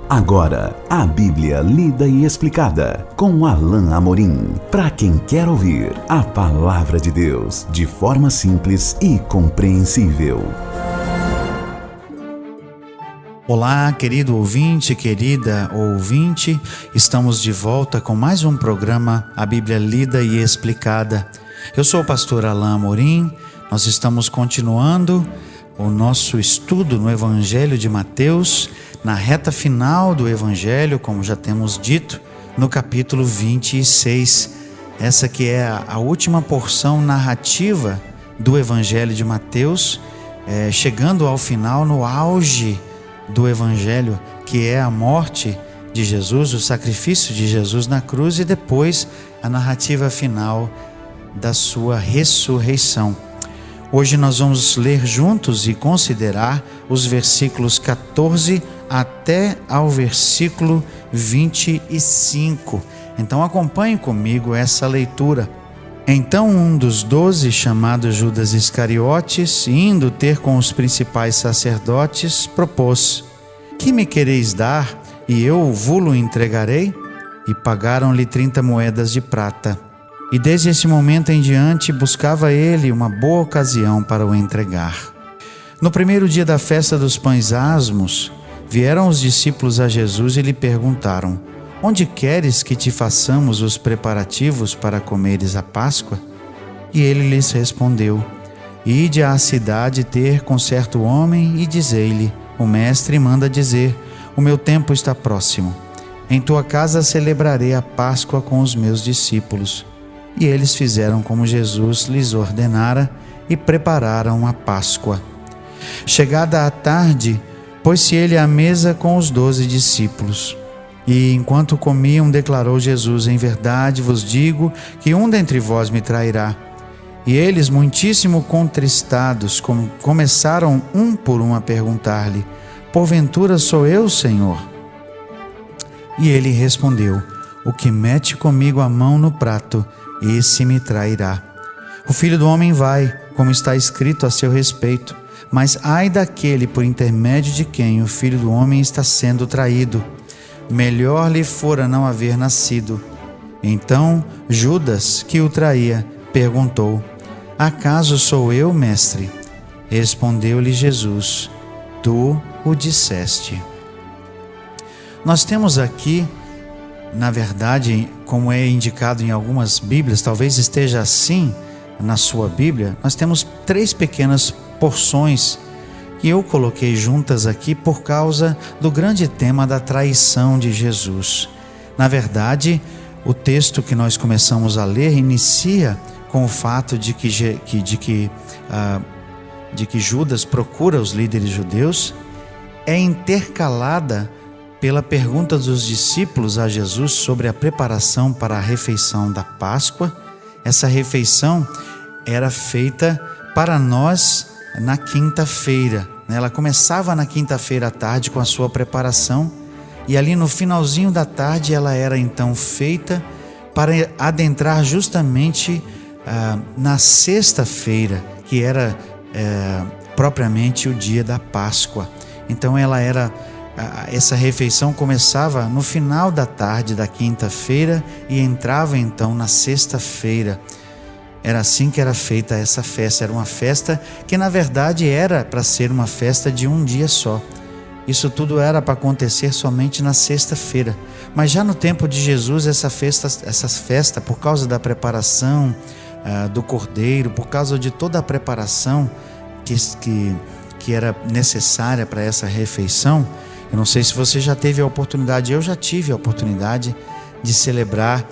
Agora, a Bíblia lida e explicada com Alain Amorim. Para quem quer ouvir a Palavra de Deus de forma simples e compreensível. Olá, querido ouvinte, querida ouvinte. Estamos de volta com mais um programa, a Bíblia lida e explicada. Eu sou o pastor Alain Amorim. Nós estamos continuando o nosso estudo no Evangelho de Mateus, na reta final do Evangelho, como já temos dito, no capítulo 26. Essa que é a última porção narrativa do Evangelho de Mateus, chegando ao final, no auge do Evangelho, que é a morte de Jesus, o sacrifício de Jesus na cruz e depois a narrativa final da sua ressurreição. Hoje nós vamos ler juntos e considerar os versículos 14 até ao versículo 25. Então acompanhe comigo essa leitura. Então um dos 12, chamado Judas Iscariotes, indo ter com os principais sacerdotes, propôs: que me quereis dar, e eu vo-lo entregarei? E pagaram-lhe 30 moedas de prata. E desde esse momento em diante buscava ele uma boa ocasião para o entregar. No primeiro dia da festa dos pães asmos, vieram os discípulos a Jesus e lhe perguntaram: onde queres que te façamos os preparativos para comeres a Páscoa? E ele lhes respondeu: ide à cidade ter com certo homem e dizei-lhe: o mestre manda dizer, o meu tempo está próximo. Em tua casa celebrarei a Páscoa com os meus discípulos. E eles fizeram como Jesus lhes ordenara e prepararam a Páscoa. Chegada a tarde, pôs-se ele à mesa com os 12 discípulos. E enquanto comiam, declarou Jesus: em verdade vos digo que um dentre vós me trairá. E eles, muitíssimo contristados, começaram um por um a perguntar-lhe: porventura sou eu, Senhor? E ele respondeu: o que mete comigo a mão no prato, esse me trairá. O Filho do Homem vai, como está escrito a seu respeito, mas ai daquele por intermédio de quem o Filho do Homem está sendo traído. Melhor lhe fora não haver nascido. Então Judas, que o traía, perguntou: acaso sou eu, mestre? Respondeu-lhe Jesus: tu o disseste. Nós temos aqui, na verdade, como é indicado em algumas Bíblias, talvez esteja assim na sua Bíblia, nós temos 3 pequenas porções que eu coloquei juntas aqui por causa do grande tema da traição de Jesus. Na verdade, o texto que nós começamos a ler inicia com o fato de que Judas procura os líderes judeus, é intercalada pela pergunta dos discípulos a Jesus sobre a preparação para a refeição da Páscoa. Essa refeição era feita para nós na quinta-feira. Ela começava na quinta-feira à tarde com a sua preparação, e ali no finalzinho da tarde ela era então feita para adentrar justamente na sexta-feira, que era propriamente o dia da Páscoa. Então essa refeição começava no final da tarde da quinta-feira e entrava então na sexta-feira. Era assim que era feita essa festa. Era uma festa que na verdade era para ser uma festa de um dia só. Isso tudo era para acontecer somente na sexta-feira. Mas já no tempo de Jesus, essa festa, por causa da preparação do cordeiro, por causa de toda a preparação que era necessária para essa refeição. Eu não sei se você já teve a oportunidade, eu já tive a oportunidade de celebrar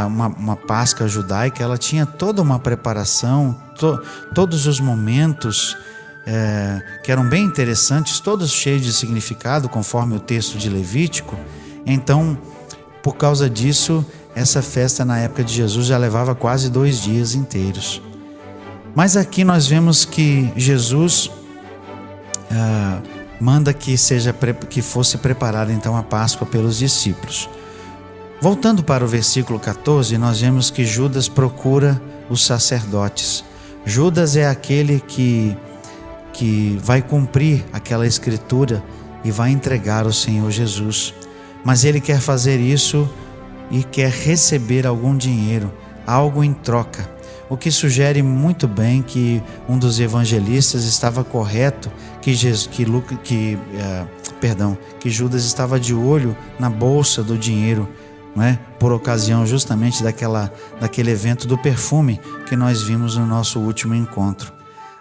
uma Páscoa judaica. Ela tinha toda uma preparação, todos os momentos que eram bem interessantes, todos cheios de significado, conforme o texto de Levítico. Então, por causa disso, essa festa na época de Jesus já levava quase 2 dias inteiros. Mas aqui nós vemos que Jesus manda que fosse preparada então a Páscoa pelos discípulos. Voltando para o versículo 14, nós vemos que Judas procura os sacerdotes. Judas é aquele que vai cumprir aquela escritura e vai entregar o Senhor Jesus. Mas ele quer fazer isso e quer receber algum dinheiro, algo em troca. O que sugere muito bem que um dos evangelistas estava correto, que Judas estava de olho na bolsa do dinheiro, não é? Por ocasião justamente daquele evento do perfume que nós vimos no nosso último encontro.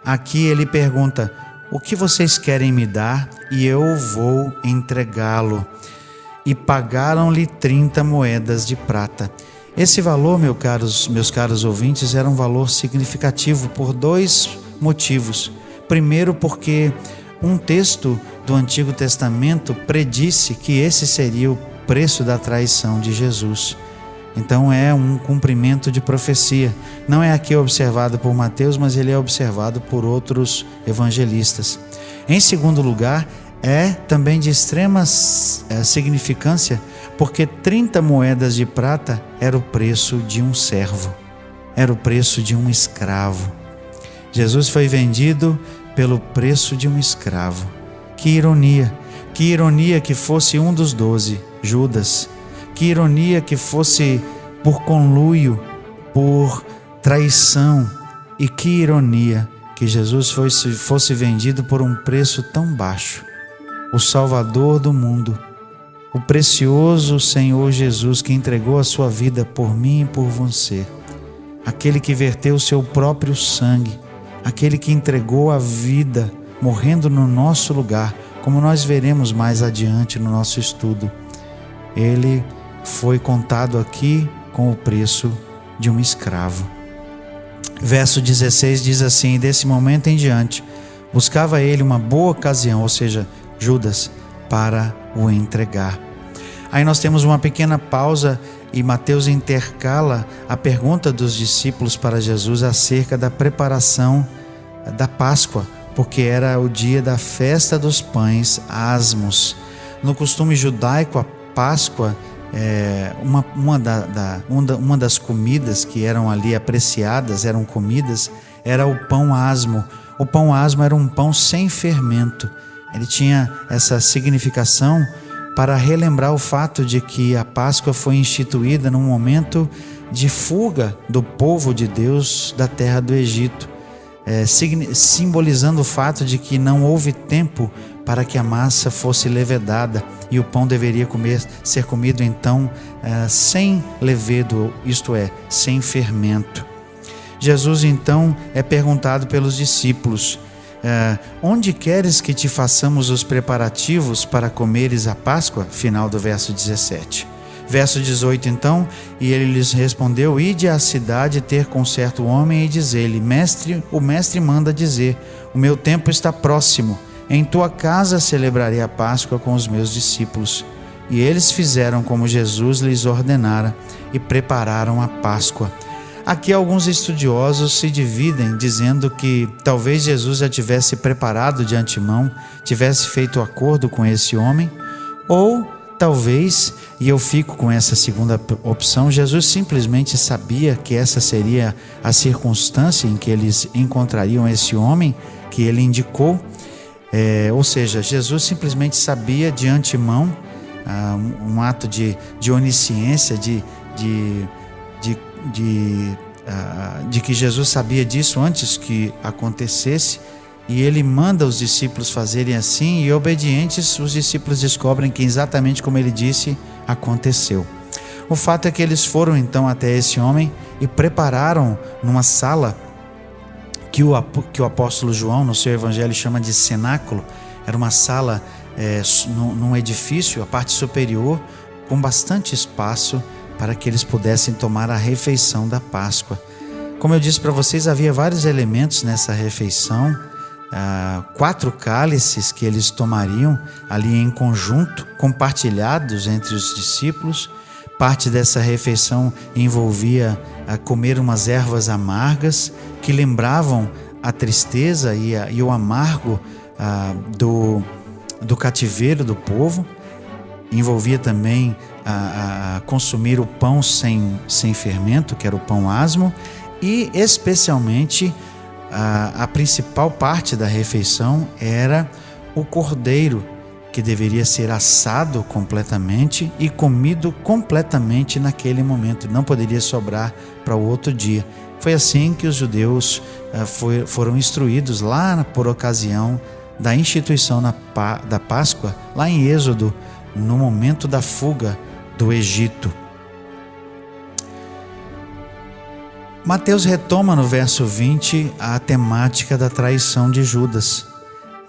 Aqui ele pergunta: o que vocês querem me dar e eu vou entregá-lo? E pagaram-lhe 30 moedas de prata. Esse valor, meus caros ouvintes, era um valor significativo por dois motivos. Primeiro, porque um texto do Antigo Testamento predisse que esse seria o preço da traição de Jesus. Então é um cumprimento de profecia. Não é aqui observado por Mateus, mas ele é observado por outros evangelistas. Em segundo lugar, é também de extrema significância, porque 30 moedas de prata era o preço de um servo, era o preço de um escravo. Jesus foi vendido pelo preço de um escravo. Que ironia que fosse um dos 12, Judas. Que ironia que fosse por conluio, por traição. E que ironia que Jesus fosse vendido por um preço tão baixo. O Salvador do mundo, o precioso Senhor Jesus, que entregou a sua vida por mim e por você, aquele que verteu o seu próprio sangue, aquele que entregou a vida, morrendo no nosso lugar, como nós veremos mais adiante no nosso estudo. Ele foi contado aqui com o preço de um escravo. Verso 16 diz assim: desse momento em diante, buscava ele uma boa ocasião, ou seja, Judas, para o entregar. Aí nós temos uma pequena pausa e Mateus intercala a pergunta dos discípulos para Jesus acerca da preparação da Páscoa, porque era o dia da festa dos pães asmos. No costume judaico, a Páscoa, uma das comidas que eram ali apreciadas, eram comidas, era o pão asmo. O pão asmo era um pão sem fermento. Ele tinha essa significação para relembrar o fato de que a Páscoa foi instituída num momento de fuga do povo de Deus da terra do Egito, simbolizando o fato de que não houve tempo para que a massa fosse levedada e o pão deveria ser comido então sem levedo, isto é, sem fermento. Jesus então é perguntado pelos discípulos: onde queres que te façamos os preparativos para comeres a Páscoa? Final do verso 17. Verso 18 então, e ele lhes respondeu: ide à cidade ter com certo homem e diz-lhe: o mestre manda dizer, o meu tempo está próximo, em tua casa celebrarei a Páscoa com os meus discípulos. E eles fizeram como Jesus lhes ordenara e prepararam a Páscoa. Aqui alguns estudiosos se dividem, dizendo que talvez Jesus já tivesse preparado de antemão, tivesse feito acordo com esse homem, ou talvez, e eu fico com essa segunda opção, Jesus simplesmente sabia que essa seria a circunstância em que eles encontrariam esse homem que ele indicou, ou seja, Jesus simplesmente sabia de antemão, um ato de onisciência, de que Jesus sabia disso antes que acontecesse, e ele manda os discípulos fazerem assim, e obedientes os discípulos descobrem que exatamente como ele disse, aconteceu. O fato é que eles foram então até esse homem e prepararam numa sala que o apóstolo João no seu evangelho chama de cenáculo. Era uma sala num edifício, a parte superior, com bastante espaço para que eles pudessem tomar a refeição da Páscoa. Como eu disse para vocês, havia vários elementos nessa refeição, 4 cálices que eles tomariam ali em conjunto, compartilhados entre os discípulos. Parte dessa refeição envolvia comer umas ervas amargas que lembravam a tristeza e o amargo do cativeiro do povo. Envolvia também consumir o pão sem fermento, que era o pão asmo, e especialmente a principal parte da refeição era o cordeiro, que deveria ser assado completamente e comido completamente naquele momento, não poderia sobrar para o outro dia. Foi assim que os judeus foram instruídos lá por ocasião da instituição da Páscoa, lá em Êxodo, no momento da fuga do Egito. Mateus retoma no verso 20 a temática da traição de Judas.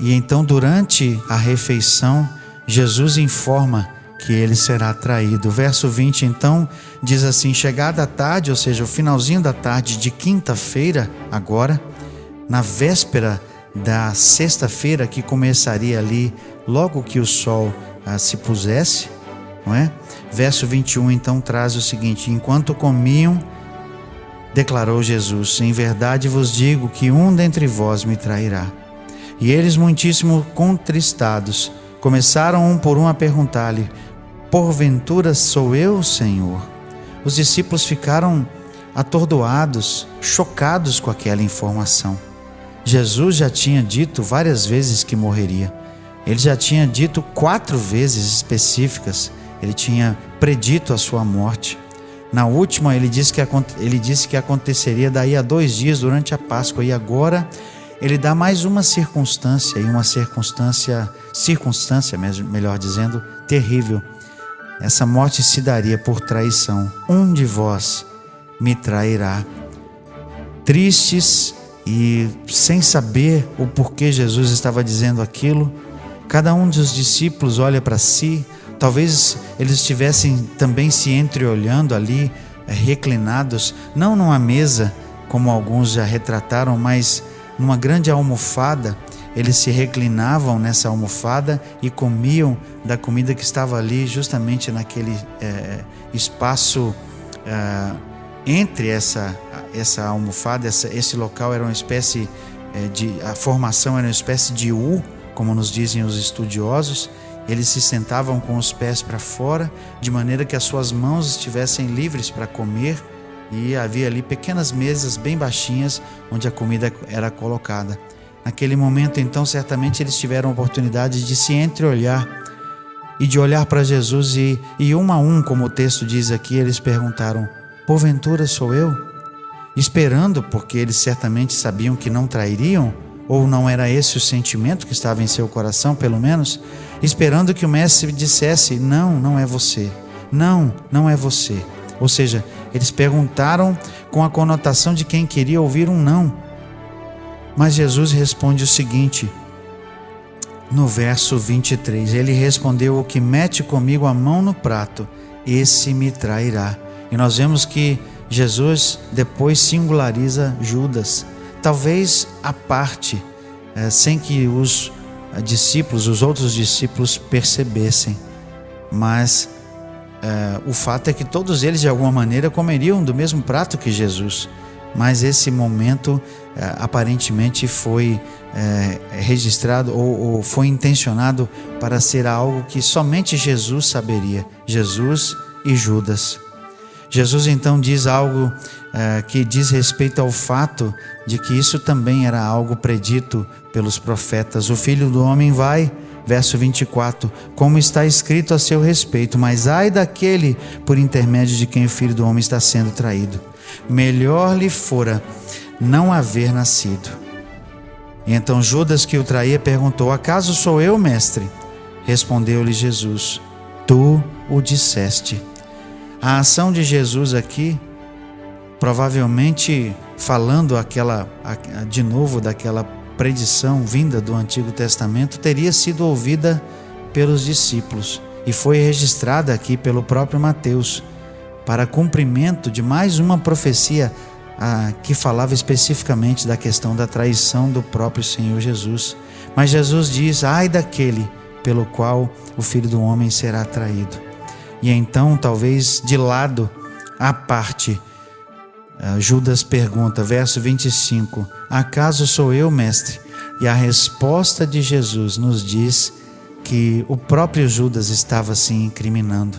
E então, durante a refeição, Jesus informa que ele será traído. O verso 20 então diz assim: chegada a tarde, ou seja, o finalzinho da tarde de quinta-feira, agora, na véspera da sexta-feira, que começaria ali logo que o sol se pusesse, não é? Verso 21 então traz o seguinte: enquanto comiam, declarou Jesus: em verdade vos digo que um dentre vós me trairá. E eles, muitíssimo contristados, começaram um por um a perguntar-lhe: porventura sou eu, Senhor? Os discípulos ficaram atordoados, chocados com aquela informação. Jesus já tinha dito várias vezes que morreria. Ele já tinha dito 4 vezes específicas. Ele tinha predito a sua morte. Na última, ele disse que aconteceria daí a 2 dias durante a Páscoa. E agora ele dá mais uma circunstância, e uma circunstância, melhor dizendo, terrível. Essa morte se daria por traição. Um de vós me trairá. Tristes e sem saber o porquê Jesus estava dizendo aquilo, cada um dos discípulos olha para si. Talvez eles estivessem também se entreolhando ali, reclinados, não numa mesa, como alguns já retrataram, mas numa grande almofada. Eles se reclinavam nessa almofada e comiam da comida que estava ali, justamente naquele espaço entre essa almofada. Esse local era uma espécie a formação era uma espécie de U, como nos dizem os estudiosos. Eles se sentavam com os pés para fora, de maneira que as suas mãos estivessem livres para comer, e havia ali pequenas mesas bem baixinhas onde a comida era colocada. Naquele momento, então, certamente eles tiveram a oportunidade de se entreolhar e de olhar para Jesus e um a um, como o texto diz aqui, eles perguntaram: porventura sou eu? Esperando, porque eles certamente sabiam que não trairiam, ou não era esse o sentimento que estava em seu coração, pelo menos, esperando que o mestre dissesse: não, não é você, não, não é você. Ou seja, eles perguntaram com a conotação de quem queria ouvir um não. Mas Jesus responde o seguinte, no verso 23, ele respondeu: o que mete comigo a mão no prato, esse me trairá. E nós vemos que Jesus depois singulariza Judas, talvez à parte, sem que os outros discípulos percebessem, mas o fato é que todos eles de alguma maneira comeriam do mesmo prato que Jesus. Mas esse momento aparentemente foi registrado ou foi intencionado para ser algo que somente Jesus saberia, Jesus e Judas. Jesus então diz algo que diz respeito ao fato de que isso também era algo predito pelos profetas. O Filho do Homem vai, verso 24, como está escrito a seu respeito, mas ai daquele por intermédio de quem o Filho do Homem está sendo traído. Melhor lhe fora não haver nascido. E então Judas, que o traía, perguntou: acaso sou eu, mestre? Respondeu-lhe Jesus: tu o disseste. A ação de Jesus aqui, provavelmente falando de novo daquela predição vinda do Antigo Testamento, teria sido ouvida pelos discípulos e foi registrada aqui pelo próprio Mateus, para cumprimento de mais uma profecia que falava especificamente da questão da traição do próprio Senhor Jesus. Mas Jesus diz: ai daquele pelo qual o Filho do Homem será traído. E então, talvez de lado à parte, Judas pergunta, verso 25, acaso sou eu, mestre? E a resposta de Jesus nos diz que o próprio Judas estava se incriminando.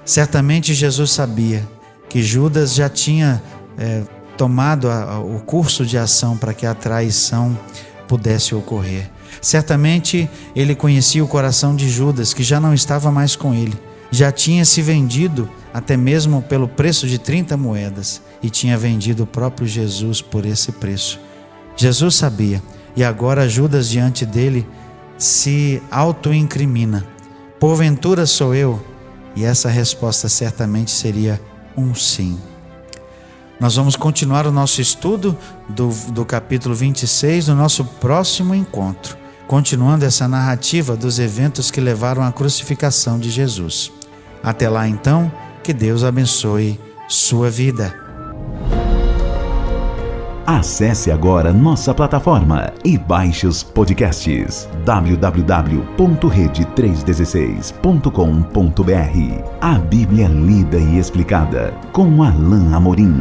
Certamente Jesus sabia que Judas já tinha tomado o curso de ação para que a traição pudesse ocorrer. Certamente ele conhecia o coração de Judas, que já não estava mais com ele. Já tinha se vendido até mesmo pelo preço de 30 moedas e tinha vendido o próprio Jesus por esse preço. Jesus sabia, e agora Judas diante dele se auto-incrimina. Porventura sou eu? E essa resposta certamente seria um sim. Nós vamos continuar o nosso estudo do capítulo 26 no nosso próximo encontro, continuando essa narrativa dos eventos que levaram à crucificação de Jesus. Até lá então, que Deus abençoe sua vida. Acesse agora nossa plataforma e baixe os podcasts www.rede316.com.br. A Bíblia lida e explicada com Alain Amorim.